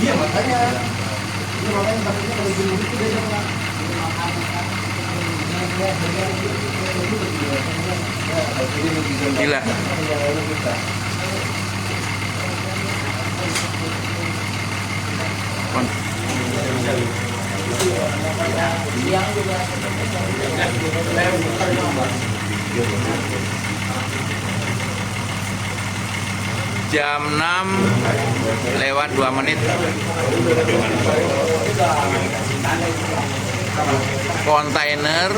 Iya makanya takutnya kalau di mudik itu beda Pak. Gila. Jam 6:02. Kontainer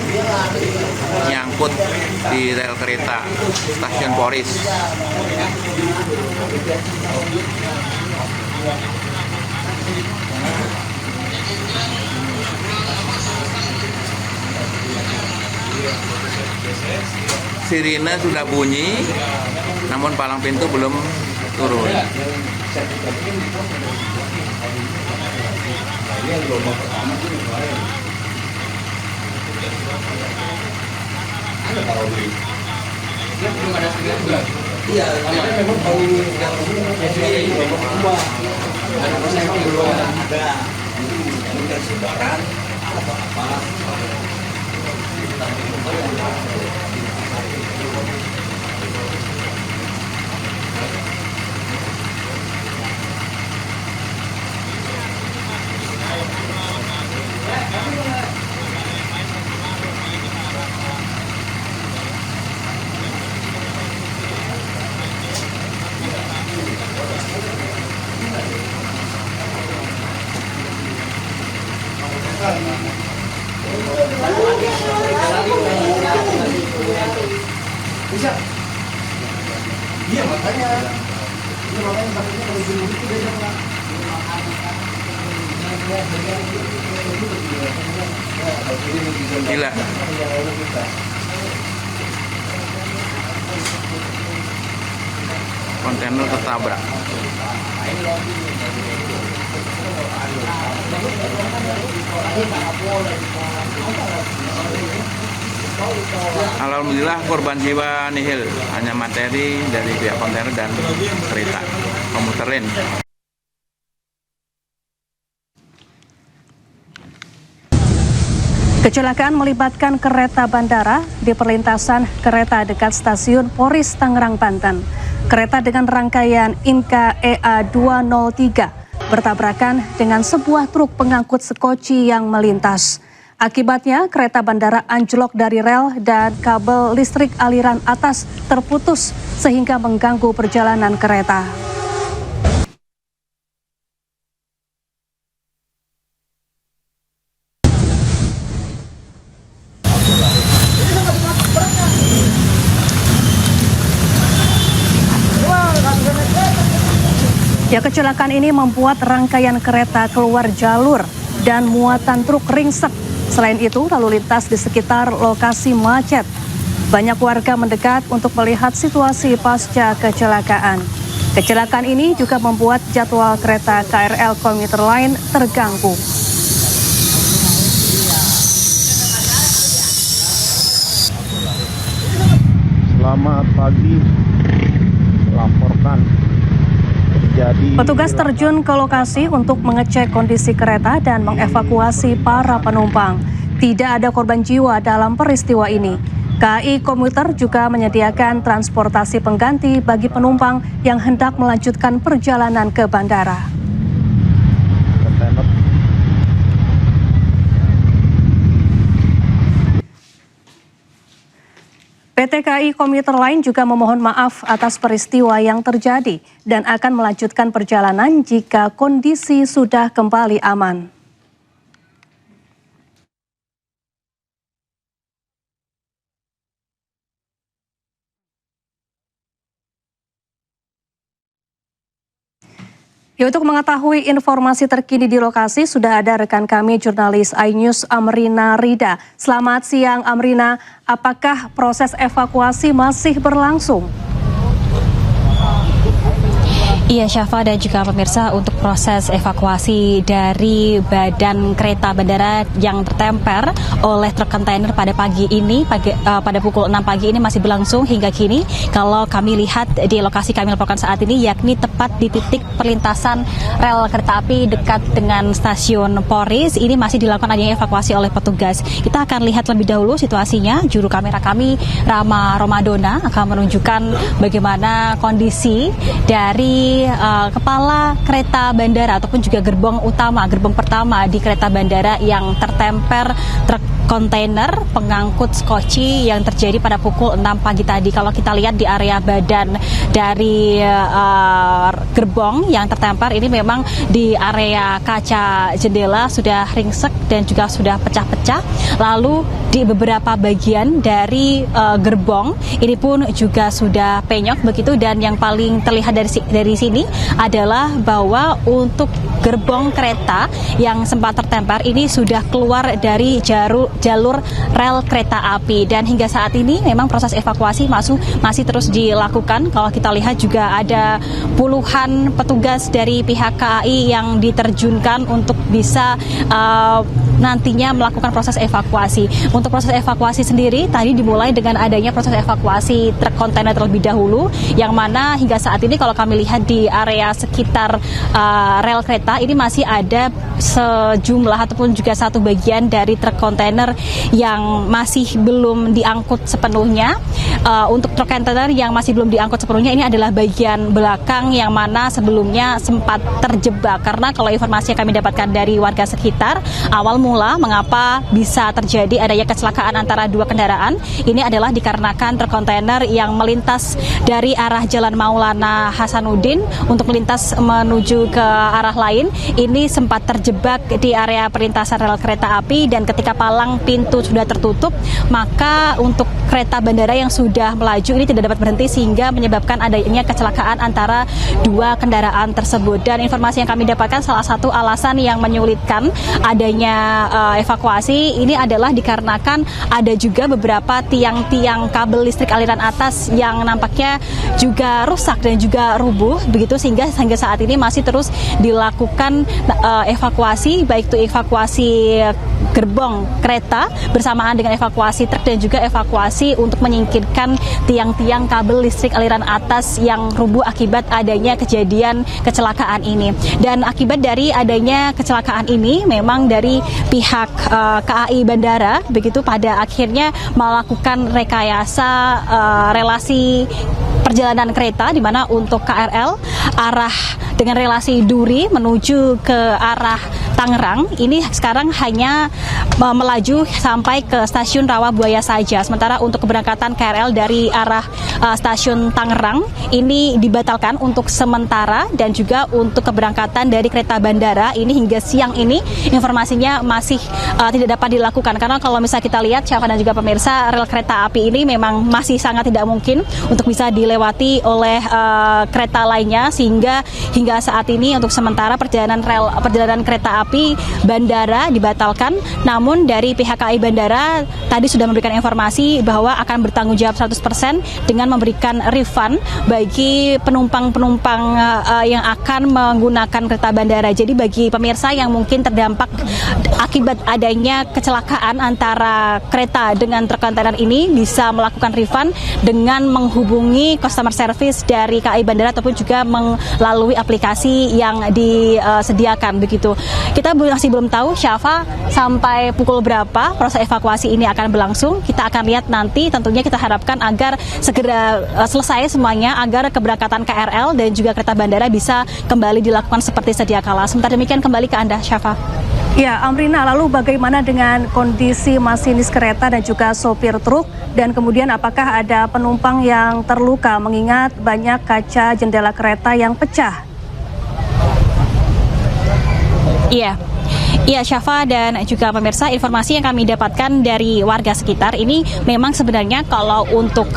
nyangkut di rel kereta stasiun Poris. Sirine sudah bunyi, namun palang pintu belum turun. Iya, karena memang bau yang berubah. Karena memang belum ada. Mungkin sebaran atau apa. Bisa. Iya makanya takutnya kalau di mudik itu beda Pak. Gila. Kontainer tertabrak. Alhamdulillah korban jiwa nihil, hanya materi dari pihak kontainer dan kereta komuter lain. Kecelakaan melibatkan kereta bandara di perlintasan kereta dekat stasiun Poris, Tangerang, Banten. Kereta dengan rangkaian Inka EA 203 bertabrakan dengan sebuah truk pengangkut sekoci yang melintas. Akibatnya kereta bandara anjlok dari rel dan kabel listrik aliran atas terputus sehingga mengganggu perjalanan kereta. Ya, kecelakaan ini membuat rangkaian kereta keluar jalur dan muatan truk ringsek. Selain itu, lalu lintas di sekitar lokasi macet. Banyak warga mendekat untuk melihat situasi pasca kecelakaan. Kecelakaan ini juga membuat jadwal kereta KRL komuter lain terganggu. Selamat pagi, laporkan. Petugas terjun ke lokasi untuk mengecek kondisi kereta dan mengevakuasi para penumpang. Tidak ada korban jiwa dalam peristiwa ini. KAI Komuter juga menyediakan transportasi pengganti bagi penumpang yang hendak melanjutkan perjalanan ke bandara. PT KAI Komuter Line juga memohon maaf atas peristiwa yang terjadi dan akan melanjutkan perjalanan jika kondisi sudah kembali aman. Ya, untuk mengetahui informasi terkini di lokasi sudah ada rekan kami jurnalis iNews Amrina Rida. Selamat siang Amrina, apakah proses evakuasi masih berlangsung? Iya, Syafa dan juga pemirsa, untuk proses evakuasi dari badan kereta bandara yang tertemper oleh truk kontainer pada pagi ini, pada pukul 6 pagi ini masih berlangsung hingga kini. Kalau kami lihat di lokasi kami laporkan saat ini, yakni tepat di titik perlintasan rel kereta api dekat dengan stasiun Poris, ini masih dilakukan adanya evakuasi oleh petugas. Kita akan lihat lebih dahulu situasinya. Juru kamera kami, Rama Romadona, akan menunjukkan bagaimana kondisi dari kepala kereta bandara ataupun juga gerbong pertama di kereta bandara yang tertemper truk kontainer pengangkut skoci yang terjadi pada pukul 6 pagi tadi. Kalau kita lihat di area badan dari gerbong yang tertemper ini memang di area kaca jendela sudah ringsek dan juga sudah pecah-pecah. Lalu di beberapa bagian dari gerbong ini pun juga sudah penyok begitu, dan yang paling terlihat dari sini adalah bahwa untuk gerbong kereta yang sempat tertemper ini sudah keluar dari jalur rel kereta api, dan hingga saat ini memang proses evakuasi masih terus dilakukan. Kalau kita lihat juga ada puluhan petugas dari pihak KAI yang diterjunkan untuk bisa nantinya melakukan proses evakuasi. Untuk proses evakuasi sendiri tadi dimulai dengan adanya proses evakuasi truk kontainer terlebih dahulu, yang mana hingga saat ini kalau kami lihat di area sekitar rel kereta ini masih ada sejumlah ataupun juga satu bagian dari truk kontainer yang masih belum diangkut sepenuhnya. Untuk truk kontainer yang masih belum diangkut sepenuhnya ini adalah bagian belakang yang mana sebelumnya sempat terjebak, karena kalau informasi yang kami dapatkan dari warga sekitar, awal mula mengapa bisa terjadi adanya kecelakaan antara dua kendaraan ini adalah dikarenakan truk kontainer yang melintas dari arah Jalan Maulana Hasanuddin untuk melintas menuju ke arah lain, ini sempat terjebak di area perlintasan rel kereta api, dan ketika palang pintu sudah tertutup, maka untuk kereta bandara yang sudah melaju ini tidak dapat berhenti sehingga menyebabkan adanya kecelakaan antara dua kendaraan tersebut. Dan informasi yang kami dapatkan, salah satu alasan yang menyulitkan adanya evakuasi ini adalah dikarenakan ada juga beberapa tiang-tiang kabel listrik aliran atas yang nampaknya juga rusak dan juga rubuh begitu, sehingga hingga saat ini masih terus dilakukan evakuasi, baik itu evakuasi gerbong kereta bersamaan dengan evakuasi truk dan juga evakuasi untuk menyingkirkan tiang-tiang kabel listrik aliran atas yang rubuh akibat adanya kejadian kecelakaan ini. Dan akibat dari adanya kecelakaan ini memang dari pihak KAI Bandara begitu pada akhirnya melakukan rekayasa relasi perjalanan kereta, di mana untuk KRL arah dengan relasi Duri menuju ke arah Tangerang ini sekarang hanya melaju sampai ke stasiun Rawabuaya saja. Sementara untuk keberangkatan KRL dari arah stasiun Tangerang ini dibatalkan untuk sementara, dan juga untuk keberangkatan dari kereta bandara ini hingga siang ini informasinya masih tidak dapat dilakukan, karena kalau misalnya kita lihat Syafa dan juga pemirsa, rel kereta api ini memang masih sangat tidak mungkin untuk bisa dilewati oleh kereta lainnya, sehingga hingga saat ini untuk sementara perjalanan kereta api bandara dibatalkan. Namun dari pihak KAI Bandara tadi sudah memberikan informasi bahwa akan bertanggung jawab 100% dengan memberikan refund bagi penumpang-penumpang yang akan menggunakan kereta bandara. Jadi bagi pemirsa yang mungkin terdampak akibat adanya kecelakaan antara kereta dengan truk kontainer ini bisa melakukan refund dengan menghubungi customer service dari KAI Bandara ataupun juga melalui aplikasi yang disediakan begitu. Kita masih belum tahu Syafa sampai pukul berapa proses evakuasi ini akan berlangsung. Kita akan lihat nanti, tentunya kita harapkan agar segera selesai semuanya agar keberangkatan KRL dan juga kereta bandara bisa kembali dilakukan seperti sedia kala. Sementara demikian kembali ke Anda, Syafa. Ya, Amrina, lalu bagaimana dengan kondisi masinis kereta dan juga sopir truk, dan kemudian apakah ada penumpang yang terluka mengingat banyak kaca jendela kereta yang pecah? Iya. Iya, Syafa dan juga pemirsa, informasi yang kami dapatkan dari warga sekitar ini memang sebenarnya kalau untuk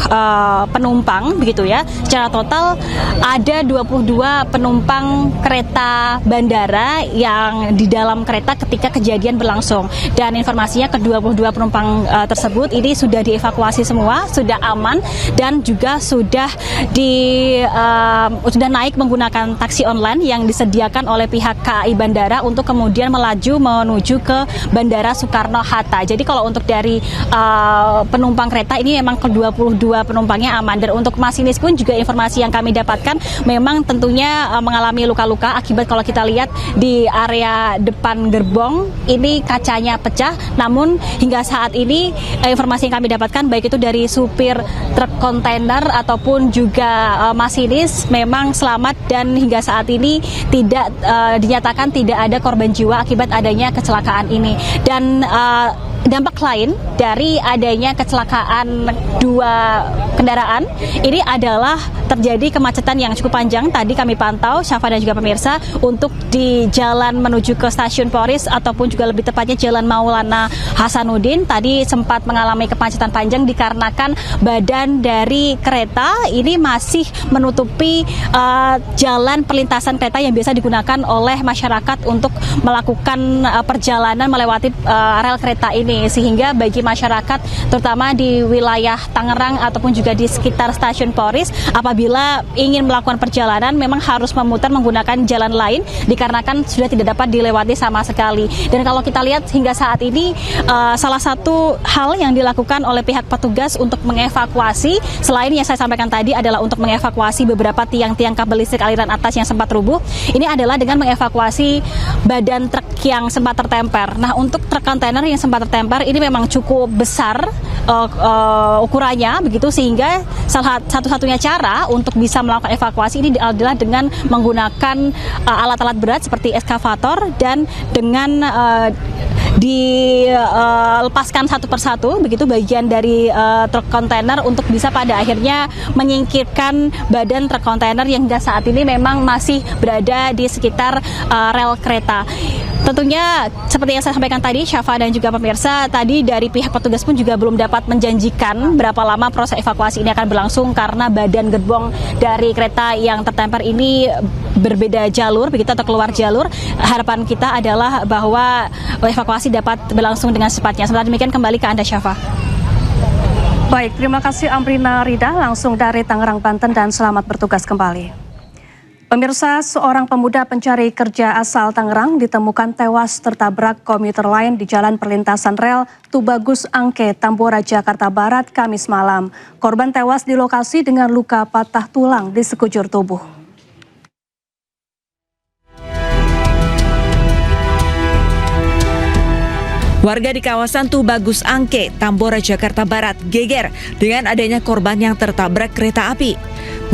penumpang begitu ya, secara total ada 22 penumpang kereta bandara yang di dalam kereta ketika kejadian berlangsung. Dan informasinya ke-22 penumpang tersebut ini sudah dievakuasi semua, sudah aman dan juga sudah naik menggunakan taksi online yang disediakan oleh pihak KAI Bandara untuk kemudian melaju menuju ke Bandara Soekarno-Hatta. Jadi kalau untuk dari penumpang kereta ini memang ke-22 penumpangnya aman. Dan untuk masinis pun juga informasi yang kami dapatkan memang tentunya mengalami luka-luka akibat kalau kita lihat di area depan gerbong ini kacanya pecah. Namun hingga saat ini informasi yang kami dapatkan baik itu dari supir truk kontainer ataupun juga masinis memang selamat dan hingga saat ini tidak dinyatakan tidak ada korban jiwa akibat adanya kecelakaan ini. Dan dampak lain dari adanya kecelakaan dua kendaraan ini adalah terjadi kemacetan yang cukup panjang. Tadi kami pantau, Syafa dan juga pemirsa, untuk di jalan menuju ke stasiun Polris ataupun juga lebih tepatnya Jalan Maulana Hasanuddin tadi sempat mengalami kemacetan panjang dikarenakan badan dari kereta ini masih menutupi jalan perlintasan kereta yang biasa digunakan oleh masyarakat untuk melakukan perjalanan melewati rel kereta ini, sehingga bagi masyarakat terutama di wilayah Tangerang ataupun juga di sekitar stasiun Polris apabila ingin melakukan perjalanan memang harus memutar menggunakan jalan lain dikarenakan sudah tidak dapat dilewati sama sekali. Dan kalau kita lihat hingga saat ini salah satu hal yang dilakukan oleh pihak petugas untuk mengevakuasi selain yang saya sampaikan tadi adalah untuk mengevakuasi beberapa tiang-tiang kabel listrik aliran atas yang sempat rubuh, ini adalah dengan mengevakuasi badan truk yang sempat tertemper. Nah, untuk truk kontainer yang sempat tertemper ini memang cukup besar ukurannya begitu, sehingga satu-satunya cara untuk bisa melakukan evakuasi ini adalah dengan menggunakan alat-alat berat seperti eskavator dan dengan dilepaskan satu persatu begitu bagian dari truk kontainer untuk bisa pada akhirnya menyingkirkan badan truk kontainer yang hingga saat ini memang masih berada di sekitar rel kereta. Tentunya seperti yang saya sampaikan tadi, Syafa dan juga pemirsa, tadi dari pihak petugas pun juga belum dapat menjanjikan berapa lama proses evakuasi ini akan berlangsung karena badan gerbong dari kereta yang tertemper ini berbeda jalur begitu atau keluar jalur. Harapan kita adalah bahwa evakuasi dapat berlangsung dengan cepatnya. Sementara demikian kembali ke Anda, Syafa. Baik, terima kasih Amrina Rida langsung dari Tangerang, Banten, dan selamat bertugas kembali. Pemirsa, seorang pemuda pencari kerja asal Tangerang ditemukan tewas tertabrak komuter lain di jalan perlintasan rel Tubagus Angke, Tambora, Jakarta Barat, Kamis malam. Korban tewas di lokasi dengan luka patah tulang di sekujur tubuh. Warga di kawasan Tubagus Angke, Tambora, Jakarta Barat geger dengan adanya korban yang tertabrak kereta api.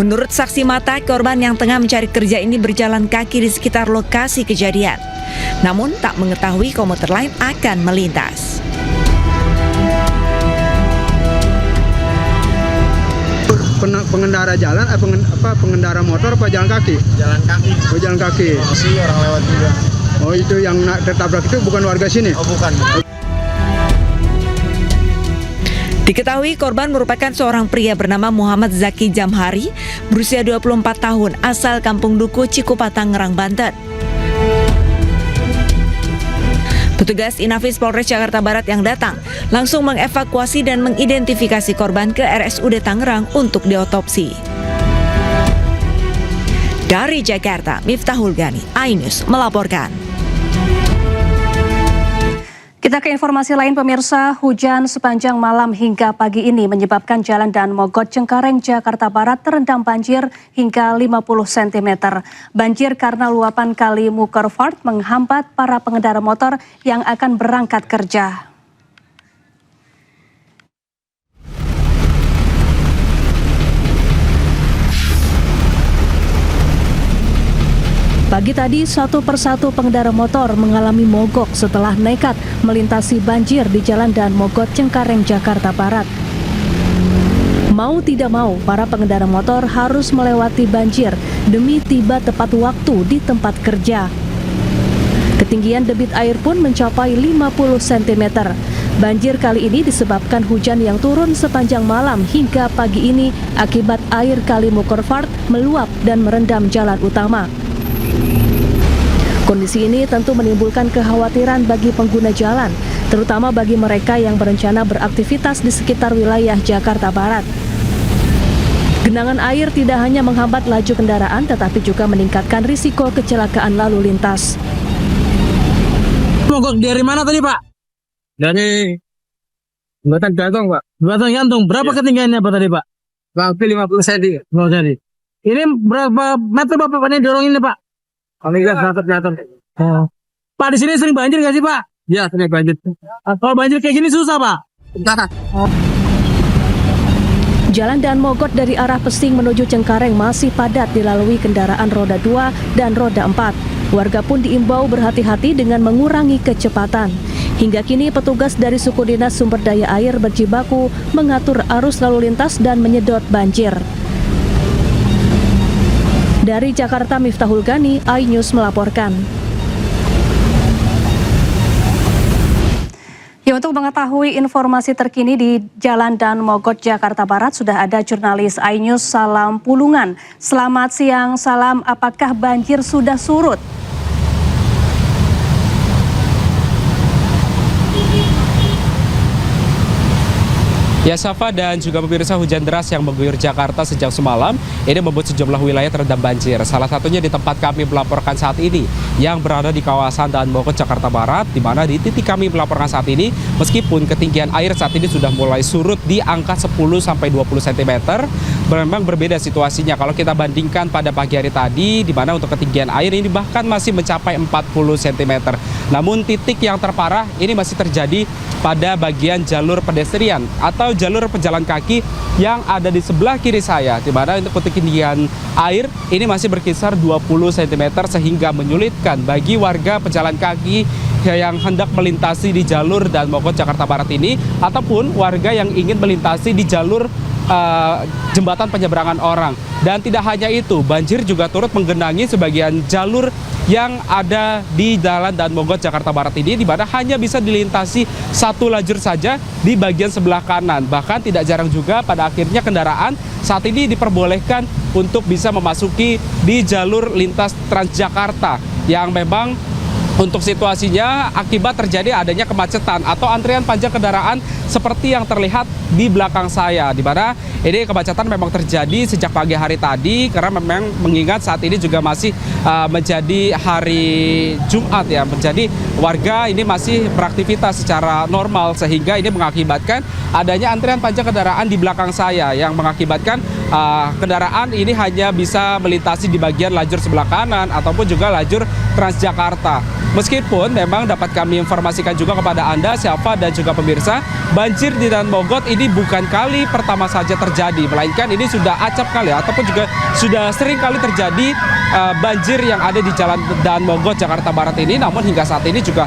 Menurut saksi mata, korban yang tengah mencari kerja ini berjalan kaki di sekitar lokasi kejadian. Namun tak mengetahui komuter lain akan melintas. Pengendara jalan, pengendara motor apa jalan kaki? Jalan kaki. Oh, jalan kaki. Masih orang lewat juga. Oh, itu yang tertabrak itu bukan warga sini? Oh, bukan. Diketahui korban merupakan seorang pria bernama Muhammad Zaki Jamhari, berusia 24 tahun, asal Kampung Duku, Cikupa, Tangerang, Banten. Petugas Inafis Polres Jakarta Barat yang datang langsung mengevakuasi dan mengidentifikasi korban ke RSUD Tangerang untuk diotopsi. Dari Jakarta, Miftahul Gani, iNews melaporkan. Kita ke informasi lain, pemirsa. Hujan sepanjang malam hingga pagi ini menyebabkan Jalan Dan Mogot, Cengkareng, Jakarta Barat terendam banjir hingga 50 cm. Banjir karena luapan Kali Mukervart menghambat para pengendara motor yang akan berangkat kerja. Pagi tadi, satu persatu pengendara motor mengalami mogok setelah nekat melintasi banjir di Jalan Dan Mogot, Cengkareng, Jakarta Barat. Mau tidak mau, para pengendara motor harus melewati banjir demi tiba tepat waktu di tempat kerja. Ketinggian debit air pun mencapai 50 cm. Banjir kali ini disebabkan hujan yang turun sepanjang malam hingga pagi ini akibat air Kali Mukervart meluap dan merendam jalan utama. Kondisi ini tentu menimbulkan kekhawatiran bagi pengguna jalan, terutama bagi mereka yang berencana beraktivitas di sekitar wilayah Jakarta Barat. Genangan air tidak hanya menghambat laju kendaraan, tetapi juga meningkatkan risiko kecelakaan lalu lintas. Mogok dari mana tadi, Pak? Dari Jembatan Gantung, Pak. Jembatan Gantung. Berapa ketinggiannya, Pak, tadi, Pak? Hampir 50 cm. Oh, jadi. Ini berapa meter Bapak ini dorong ini, Pak? Kalau nggak jatuh. Oh. Pak, di sini sering banjir nggak sih, Pak? Ya, sering banjir. Kalau banjir kayak gini susah, Pak? Entar. Jalan Daan Mogot dari arah Pesing menuju Cengkareng masih padat dilalui kendaraan roda 2 dan roda 4. Warga pun diimbau berhati-hati dengan mengurangi kecepatan. Hingga kini petugas dari Suku Dinas Sumber Daya Air berjibaku mengatur arus lalu lintas dan menyedot banjir. Dari Jakarta, Miftahul Gani, iNews melaporkan. Ya, untuk mengetahui informasi terkini di Jalan Daan Mogot, Jakarta Barat, sudah ada jurnalis iNews Salam Pulungan. Selamat siang, Salam. Apakah banjir sudah surut? Ya, Safa dan juga pemirsa, hujan deras yang mengguyur Jakarta sejak semalam ini membuat sejumlah wilayah terendam banjir. Salah satunya di tempat kami melaporkan saat ini yang berada di kawasan Daan Mogot, Jakarta Barat, di mana di titik kami melaporkan saat ini, meskipun ketinggian air saat ini sudah mulai surut di angka 10-20 cm, memang berbeda situasinya kalau kita bandingkan pada pagi hari tadi, di mana untuk ketinggian air ini bahkan masih mencapai 40 cm. Namun titik yang terparah ini masih terjadi pada bagian jalur pedestrian atau jalur pejalan kaki yang ada di sebelah kiri saya, di mana untuk ketinggian air ini masih berkisar 20 cm sehingga menyulitkan bagi warga pejalan kaki yang hendak melintasi di jalur Daan Mogot, Jakarta Barat ini, ataupun warga yang ingin melintasi di jalur jembatan penyeberangan orang. Dan tidak hanya itu, banjir juga turut menggenangi sebagian jalur yang ada di Jalan Daan Mogot, Jakarta Barat ini, di mana hanya bisa dilintasi satu lajur saja di bagian sebelah kanan. Bahkan tidak jarang juga pada akhirnya kendaraan saat ini diperbolehkan untuk bisa memasuki di jalur lintas Transjakarta yang memang untuk situasinya akibat terjadi adanya kemacetan atau antrian panjang kendaraan seperti yang terlihat di belakang saya, di mana ini kemacetan memang terjadi sejak pagi hari tadi karena memang mengingat saat ini juga masih menjadi hari Jumat ya, menjadi warga ini masih beraktivitas secara normal sehingga ini mengakibatkan adanya antrian panjang kendaraan di belakang saya yang mengakibatkan kendaraan ini hanya bisa melintasi di bagian lajur sebelah kanan ataupun juga lajur Transjakarta. Meskipun memang dapat kami informasikan juga kepada Anda, Syafa dan juga pemirsa, banjir di Daan Mogot ini bukan kali pertama saja terjadi, melainkan ini sudah acap kali ataupun juga sudah sering kali terjadi banjir yang ada di Jalan Daan Mogot, Jakarta Barat ini. Namun hingga saat ini juga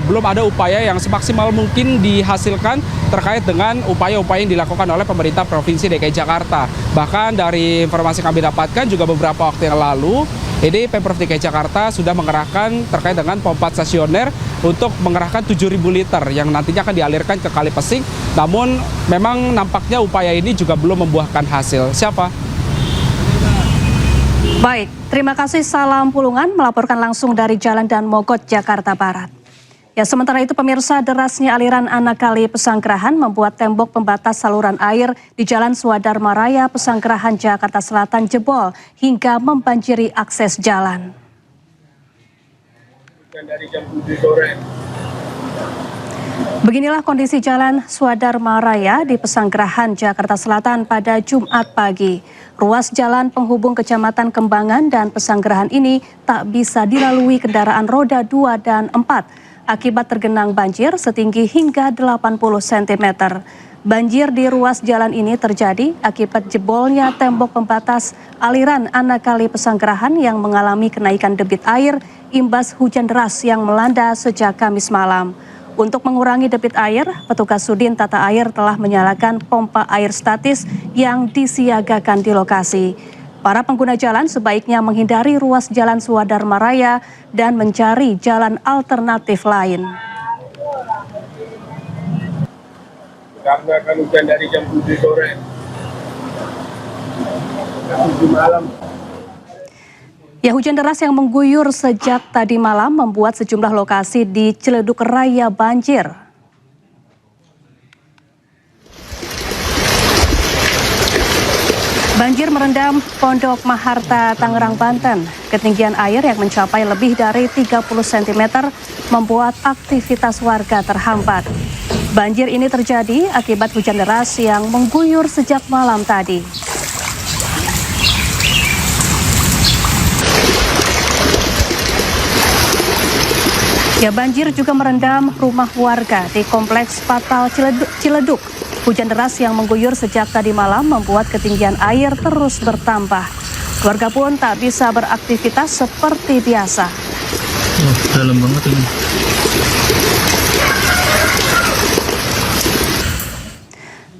belum ada upaya yang semaksimal mungkin dihasilkan terkait dengan upaya-upaya yang dilakukan oleh pemerintah Provinsi DKI Jakarta. Bahkan dari informasi kami dapatkan juga beberapa waktu yang lalu, ini Pemprov DKI Jakarta sudah mengerahkan terkait dengan pompa stasioner untuk mengerahkan 7.000 liter yang nantinya akan dialirkan ke Kali Pesing. Namun memang nampaknya upaya ini juga belum membuahkan hasil. Siapa? Baik, terima kasih Salam Pulungan melaporkan langsung dari Jalan Daan Mogot, Jakarta Barat. Ya, sementara itu pemirsa, derasnya aliran anak kali Pesanggerahan membuat tembok pembatas saluran air di Jalan Swadharma Raya Pesanggerahan, Jakarta Selatan jebol hingga membanjiri akses jalan. Dari jam 7 sore. Beginilah kondisi Jalan Swadharma Raya di Pesanggerahan, Jakarta Selatan pada Jumat pagi. Ruas jalan penghubung Kecamatan Kembangan dan Pesanggerahan ini tak bisa dilalui kendaraan roda 2 dan 4 akibat tergenang banjir setinggi hingga 80 cm. Banjir di ruas jalan ini terjadi akibat jebolnya tembok pembatas aliran anak kali Pesanggerahan yang mengalami kenaikan debit air imbas hujan deras yang melanda sejak Kamis malam. Untuk mengurangi debit air, petugas Sudin Tata Air telah menyalakan pompa air statis yang disiagakan di lokasi. Para pengguna jalan sebaiknya menghindari ruas Jalan Swadharma Raya dan mencari jalan alternatif lain. Karena akan hujan dari jam 7 sore. 7 malam. Ya, hujan deras yang mengguyur sejak tadi malam membuat sejumlah lokasi di Ciledug Raya banjir. Banjir merendam Pondok Maharta, Tangerang, Banten. Ketinggian air yang mencapai lebih dari 30 cm membuat aktivitas warga terhambat. Banjir ini terjadi akibat hujan deras yang mengguyur sejak malam tadi. Ya, banjir juga merendam rumah warga di Kompleks Patal Ciledug. Hujan deras yang mengguyur sejak tadi malam membuat ketinggian air terus bertambah. Warga pun tak bisa beraktivitas seperti biasa. Oh, dalam banget ini.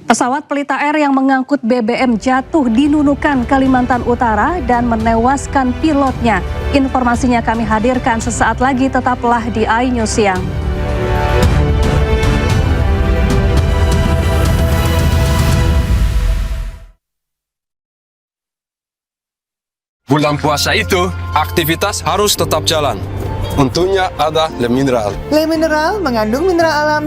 Pesawat Pelita Air yang mengangkut BBM jatuh di Nunukan, Kalimantan Utara dan menewaskan pilotnya. Informasinya kami hadirkan sesaat lagi, tetaplah di iNews Siang. Bulan puasa itu, aktivitas harus tetap jalan. Untuknya ada Le Mineral. Le Mineral mengandung mineral alami